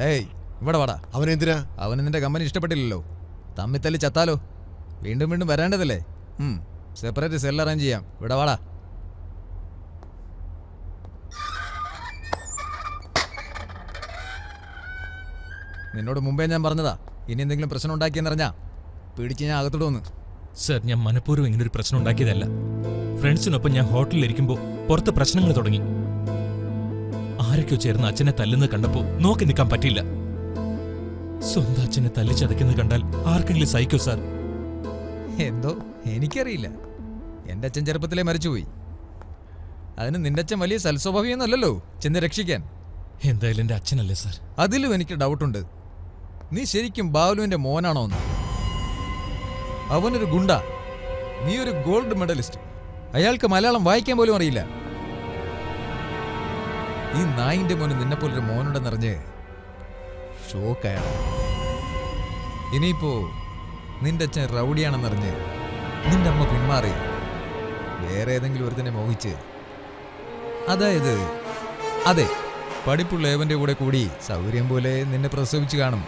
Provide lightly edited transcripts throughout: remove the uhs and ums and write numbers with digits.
ഡേയ് ഇവിടെ വാടാ. അവനെന്തിനാ? അവന് നിന്റെ കമ്പനി ഇഷ്ടപ്പെട്ടില്ലല്ലോ. തമ്മിത്തല്ലി ചത്താലോ? വീണ്ടും വീണ്ടും വരേണ്ടതല്ലേ? സെപ്പറേറ്റ് സെൽ അറേഞ്ച് ചെയ്യാം. ഇവിടെ വാടാ. നിന്നോട് മുമ്പേ ഞാൻ പറഞ്ഞതാ, ഇനി എന്തെങ്കിലും പ്രശ്നം ഉണ്ടാക്കിയെന്നറിഞ്ഞാ പിടിച്ച് ഞാൻ അകത്തോട്ട് വന്ന്. സർ, ഞാൻ മനഃപൂർവ്വം ഇങ്ങനൊരു പ്രശ്നം ഉണ്ടാക്കിയതല്ല. ഫ്രണ്ട്സിനൊപ്പം ഞാൻ ഹോട്ടലിൽ ഇരിക്കുമ്പോൾ പുറത്ത് പ്രശ്നങ്ങൾ തുടങ്ങി. ആരൊക്കെയോ ചേർന്ന് അച്ഛനെ തല്ലുന്നത് കണ്ടപ്പോൾ നോക്കി നിൽക്കാൻ പറ്റില്ല. സ്വന്തം അച്ഛനെ തല്ലിച്ചതയ്ക്കുന്നത് കണ്ടാൽ ആർക്കെങ്കിലും സഹിക്കോ സാർ? എന്തോ എനിക്കറിയില്ല. എൻ്റെ അച്ഛൻ ചെറുപ്പത്തിലേ മരിച്ചുപോയി. അതിന് നിന്റെ അച്ഛൻ വലിയ സൽസ്വഭാവിയൊന്നുമല്ലല്ലോ ചെന്ന് രക്ഷിക്കാൻ. എന്തായാലും എൻ്റെ അച്ഛനല്ലേ സാർ? അതിലും എനിക്ക് ഡൗട്ടുണ്ട്. നീ ശരിക്കും ബാലുവിന്റെ മോനാണോ എന്ന്? അവനൊരു ഗുണ്ട, നീ ഒരു ഗോൾഡ് മെഡലിസ്റ്റ്. അയാൾക്ക് മലയാളം വായിക്കാൻ പോലും അറിയില്ല. ഈ നായിന്റെ മോന് നിന്നെപ്പോലൊരു മോനുണ്ടെന്നറിഞ്ഞ് ഷോക്കായാണ്. ഇനിയിപ്പോ നിന്റെ അച്ഛൻ റൗഡിയാണെന്നറിഞ്ഞ് നിന്റെ അമ്മ പിന്മാറി വേറെ ഏതെങ്കിലും ഒരുത്തനെ മോഹിച്ച്, അതായത് അതെ പഠിപ്പുള്ള ഏവന്റെ കൂടെ കൂടി സൗകര്യം പോലെ നിന്നെ പ്രസവിച്ച് കാണും.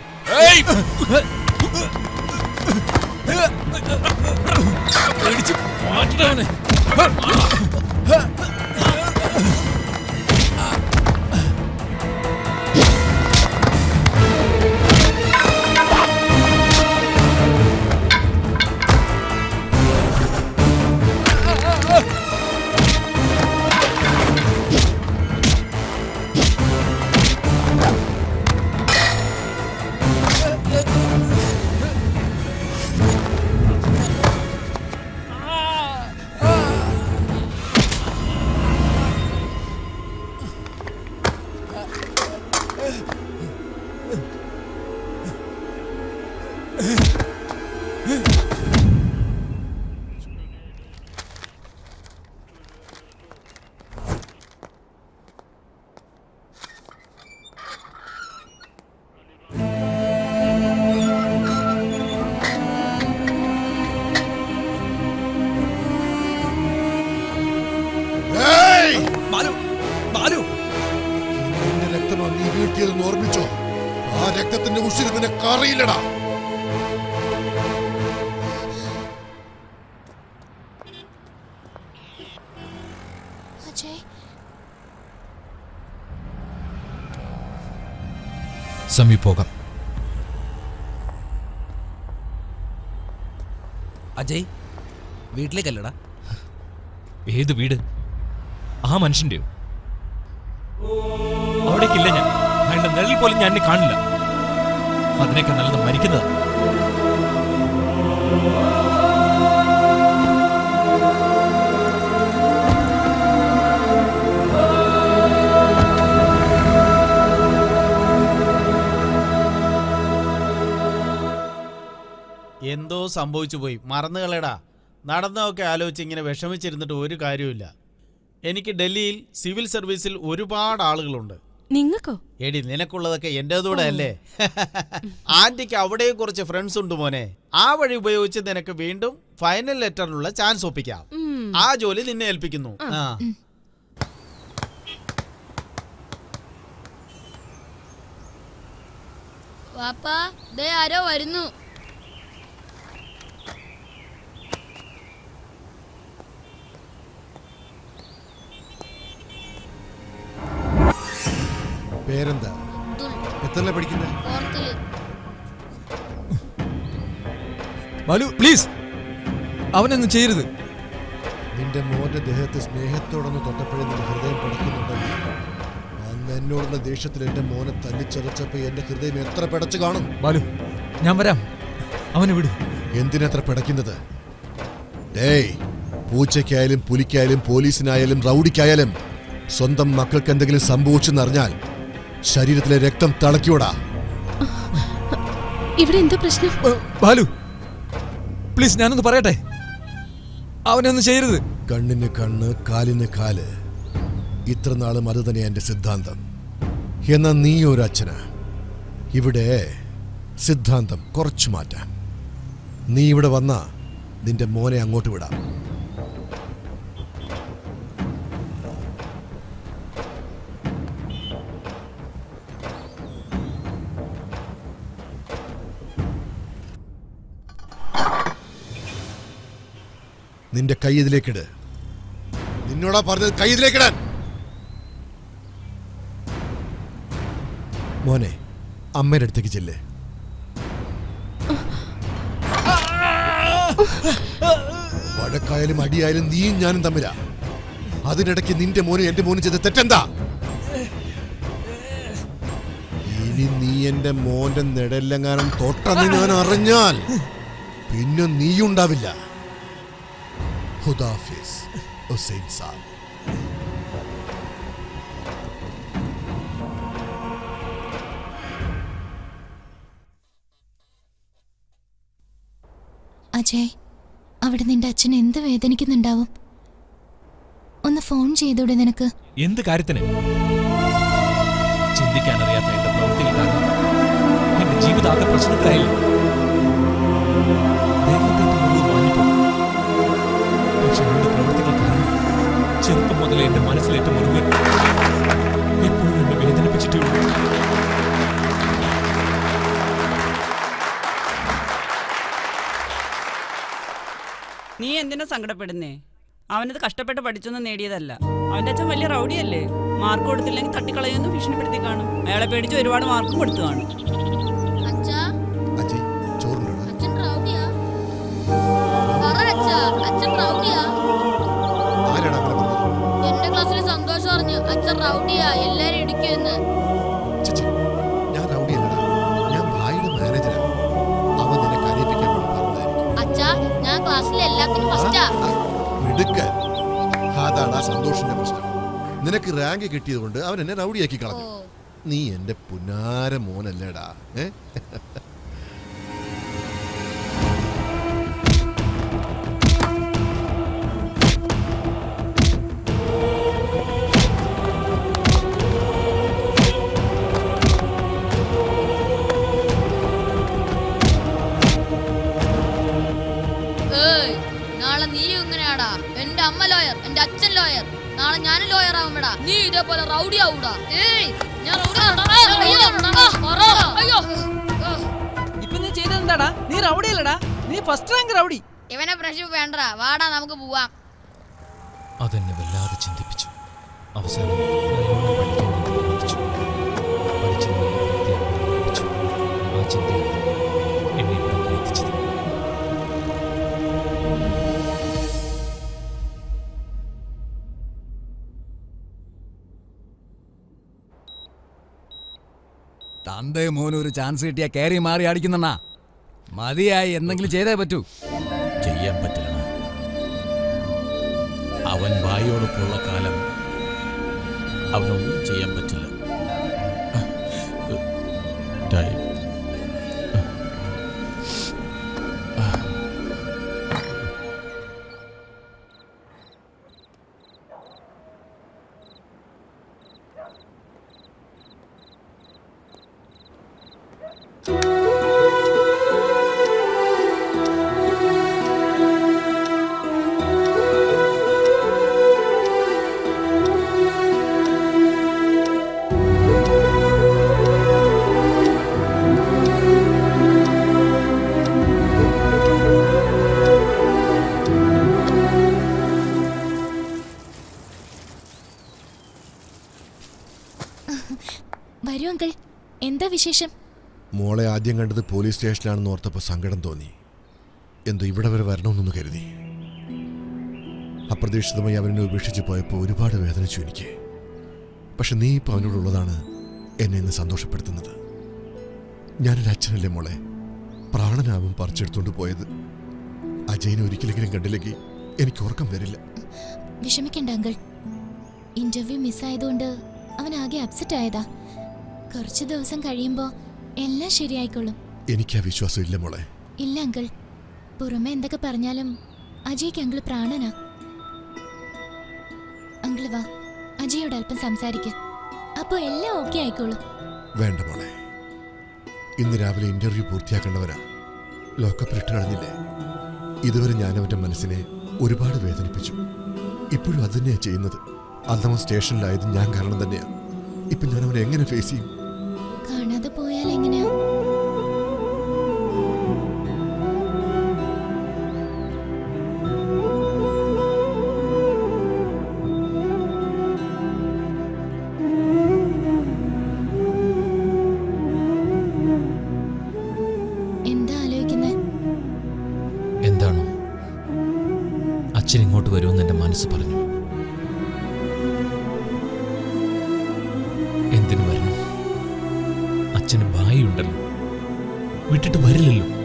ഓർമ്മിച്ചോ? ആ രക്തത്തിന്റെ ഉഷിര് നിനക്ക് അറിയില്ലടാ. സമീ പോകാം. അജയ്, വീട്ടിലേക്കല്ലടാ. ഏത് വീട്? ആ മനുഷ്യന്റെയോ? അവിടേക്കില്ല ഞാൻ. അയാളുടെ നിഴൽ പോലും ഞാൻ കാണില്ല. അതിനൊക്കെ നല്ലത് മരിക്കുന്നതാ. എന്തോ സംഭവിച്ചു പോയി, മറന്നു കളയടാ. നടന്നതൊക്കെ ആലോചിച്ച് ഇങ്ങനെ വിഷമിച്ചിരുന്നിട്ട് ഒരു കാര്യമില്ല. എനിക്ക് ഡൽഹിയിൽ സിവിൽ സർവീസിൽ ഒരുപാട് ആളുകളുണ്ട്. നിങ്ങൾക്കോ? എടി, നിനക്കുള്ളതൊക്കെ എന്റേതൂടെ അല്ലേ? ആന്റിക്ക് അവിടെയും കുറച്ച് ഫ്രണ്ട്സ് ഉണ്ട് മോനെ. ആ വഴി ഉപയോഗിച്ച് നിനക്ക് വീണ്ടും ഫൈനൽ ലെറ്ററിനുള്ള ചാൻസ് ഒപ്പിക്കാം. ആ ജോലി നിന്നെ ഏൽപ്പിക്കുന്നു. വാപ്പാ, ദേ ആരോ വരുന്നു. പേരെന്താ? എത്രല്ലേ പഠിക്കുന്നത്? ബാലു പ്ലീസ്, അവനൊന്നും ചെയ്യരുത്. നിന്റെ മോന്റെ ദേഹത്ത് സ്നേഹത്തോടൊന്ന് തൊട്ടപ്പോഴേ നിന്റെ ഹൃദയം പിടയ്ക്കുന്നുണ്ടെങ്കിൽ അന്ന് എന്നോടുള്ള ദേഷ്യത്തിൽ എന്റെ മോനെ തല്ലിച്ചതച്ചപ്പോ എന്റെ ഹൃദയം എത്ര പിടച്ചു കാണും. ബാലു, ഞാൻ വരാം. അവനെ വിട്. എന്തിനെത്ര പിടയ്ക്കുന്നത്? ഡേയ്, പൂച്ചയ്ക്കായാലും പുലിക്കായാലും പോലീസിനായാലും റൗഡിക്കായാലും സ്വന്തം മക്കൾക്ക് എന്തെങ്കിലും സംഭവിച്ചെന്നറിഞ്ഞാൽ ശരീരത്തിലെ രക്തം തിളക്കിയോടാ. ഇവിടെ എന്താ പ്രശ്നം? ബാലു പ്ലീസ്, ഞാനൊന്ന് പറയട്ടെ. അവനൊന്നും ചെയ്യരുത്. കണ്ണിന് കണ്ണ്, കാലിന് കാല്. ഇത്ര നാളും അത് തന്നെ എന്റെ സിദ്ധാന്തം. എന്നാ നീ ഒരു അച്ഛനാ. ഇവിടെ സിദ്ധാന്തം കുറച്ചു മാറ്റാം. നീ ഇവിടെ വന്നാ നിന്റെ മോനെ അങ്ങോട്ട് വിടാം. നിന്റെ കൈ ഇതിലേക്കിട്. നിന്നോടാ പറഞ്ഞത് കൈ ഇതിലേക്കിടാൻ. മോനെ, അമ്മയുടെ അടുത്തേക്ക് ചെല്ലേ. വഴക്കായാലും അടിയായാലും നീയും ഞാനും തമ്മിലാ. അതിനിടയ്ക്ക് നിന്റെ മോനും എന്റെ മോനും ചെയ്ത തെറ്റെന്താ? ഇനി നീ എന്റെ മോന്റെ നെടലെങ്ങാനും തൊട്ടെന്ന് ഞാൻ അറിഞ്ഞാൽ പിന്നെ നീയുണ്ടാവില്ല. ഖുദാഫിസ് ഹുസൈൻ സാബ്. അജയ്, അവിടെ നിന്റെ അച്ഛൻ എന്ത് വേദനിക്കുന്നുണ്ടാവും? ഒന്ന് ഫോൺ ചെയ്തൂടെ നിനക്ക്? എന്ത് കാര്യത്തിന്? ചിന്തിക്കാനറിയാത്ത എന്റെ പ്രവൃത്തികൾ കാരണം എന്റെ ജീവിതാകെ പ്രശ്നത്തിലായില്ല. ദൈവത്തിന്റെ മുഴുവൻ മാഞ്ഞിപ്പോ. പക്ഷെ എന്റെ പ്രവൃത്തികൾ കാരണം ചെറുപ്പം മുതലേ എന്റെ മനസ്സിലേറ്റ മുറിവുകൾ എപ്പോഴും എന്നെ വേദനിപ്പിച്ചിട്ടേ ഉള്ളൂ. നീ എന്തിനാ സങ്കടപ്പെടുന്നേ? അവനത് കഷ്ടപ്പെട്ട് പഠിച്ചൊന്നും നേടിയതല്ല. അവന്റെ അച്ഛൻ വലിയ റൗഡിയല്ലേ. മാർക്ക് കൊടുത്തില്ലെങ്കിൽ തട്ടിക്കളയൊന്നും ഭീഷണിപ്പെടുത്തി കാണും. അയാളെ പേടിച്ച് ഒരുപാട് മാർക്കും കൊടുത്തു കാണും. അച്ഛാ, അജയ്, ചോറുണ്ടോ? അച്ഛൻ റൗഡിയാ? പറ അച്ഛാ, അച്ഛൻ റൗഡിയാ? ആരാണ് അങ്ങനെ പറഞ്ഞത്? എന്റെ ക്ലാസ്സിൽ സന്തോഷം പറഞ്ഞു അച്ഛൻ റൗഡിയാ, എല്ലാരും ഇടിക്കുമെന്ന്. ചച്ചി, ഞാൻ റൗഡിയല്ലടാ. ഞാൻ ഭായിയുടെ മാനേജരാണ്. അവൻ നിന്നെ കരയിപ്പിക്കാൻ വേണ്ടി പറഞ്ഞതായിരിക്കും. അച്ഛാ, ഞാൻ ക്ലാസ്സിൽ എല്ലാത്തിനും ഫസ്റ്റാ. മിടുക്കൻ. അതാണ് ആ സന്തോഷിന്റെ പ്രശ്നം. നിനക്ക് റാങ്ക് കിട്ടിയത് കൊണ്ട് അവൻ എന്നെ റൗഡിയാക്കി കളഞ്ഞു. നീ എന്റെ പുന്നാര മോനല്ലേടാ. നാളെ നീ ഇങ്ങനെയാടാ. എന്റെ അമ്മ ലോയർ, എന്റെ അച്ഛൻ ലോയർ, നാളെ ഞാനും ലോയർ ആവുമ്പടാ നീ ഇതേപോലെ റൗഡി ആവൂടാ. ഞാൻ ഇപ്പൊ നീ ചെയ്തത് എന്താടാ? നീ റൗഡിയല്ലടാ, നീ ഫസ്റ്റ് റാങ്ക് റൗഡി. ഇവനെ പ്രശ്നം വേണ്ടടാ, വാടാ നമുക്ക് പോവാം. അതെന്നെ വല്ലാതെ ചിന്തിപ്പിച്ചു. അവസാനം നല്ലോണം പഠിക്കാൻ ഞാൻ തീരുമാനിച്ചു. പഠിച്ച് നല്ല വിദ്യാഭ്യാസം ഉറപ്പിച്ചു. ആ ചിന്തയാണ് എന്നെ ഇവിടം വരെ എത്തിച്ചത്. തന്റെ മോന് ഒരു ചാൻസ് കിട്ടിയാ കയറി മാറി അടിക്കുന്ന മതിയായി. എന്തെങ്കിലും ചെയ്തേ പറ്റൂ. ചെയ്യാൻ പറ്റില്ല. അവൻ വായോടൊപ്പമുള്ള കാലം അവനൊന്നും ചെയ്യാൻ പറ്റില്ല. വരൂ അങ്കിൾ, എന്താ വിശേഷം? മോളെ ആദ്യം കണ്ടത് പോലീസ് സ്റ്റേഷനിലാണെന്ന് ഓർത്തപ്പോൾ സങ്കടം തോന്നി. എന്തോ ഇവിടെ വരെ വരണമെന്നൊന്ന് കരുതി. അപ്രതീക്ഷിതമായി അവനെ ഉപേക്ഷിച്ച് പോയപ്പോൾ ഒരുപാട് വേദനിച്ചു എനിക്ക്. പക്ഷെ നീ ഇപ്പോൾ അവനോടുള്ളതാണ് എന്നെ ഇന്ന് സന്തോഷപ്പെടുത്തുന്നത്. ഞാനൊരു അച്ഛനല്ലേ മോളെ, പ്രാണനാവും പറിച്ചെടുത്തോണ്ട് പോയത്. അജയനെ ഒരിക്കലെങ്കിലും കണ്ടില്ലെങ്കിൽ എനിക്ക് ഉറക്കം വരില്ല. വിഷമിക്കണ്ട അങ്കിൾ, ഇന്റർവ്യൂ മിസ്സായതുകൊണ്ട് അവൻ ആകെ അപ്സെറ്റ് ആയതാ. കുറച്ച് ദിവസം കഴിയുമ്പോ എല്ലാം ശരിയായിക്കോളും. എനിക്ക് ആ വിശ്വാസം ഇല്ല മോളെ. ഇല്ല അങ്കിൾ, പുറമെ എന്തൊക്കെ പറഞ്ഞാലും അജയ്ക്ക് അങ്കിൾ പ്രാണനാ. അങ്കിൾ വാ, അജയോട് അല്പം സംസാരിക്ക. അപ്പോ എല്ലാം ഓക്കെ ആയിക്കോളും. വേണ്ട മോളെ, ഇന്ന് രാവിലെ ഇന്റർവ്യൂ പൂർത്തിയാക്കേണ്ടവനാ. ലോക്കപ്പിലിട്ട് കളഞ്ഞില്ലേ. ഇതുവരെ ഞാൻ അവന്റെ മനസ്സിനെ ഒരുപാട് വേദനിപ്പിച്ചു. ഇപ്പോഴും അത് തന്നെയാ ചെയ്യുന്നത്. അന്നവൻ സ്റ്റേഷനിലായത് ഞാൻ കാരണം തന്നെയാ. ഇപ്പൊ ഞാൻ അവനെ എങ്ങനെ ഫേസ് ചെയ്യും? കാണാതെ പോയാൽ എങ്ങനെയാ? മനസ്സ് പറഞ്ഞു. എന്തിനു വരണം? അച്ഛന് ഭായിയുണ്ടല്ലോ, വിട്ടിട്ട് വരില്ലല്ലോ.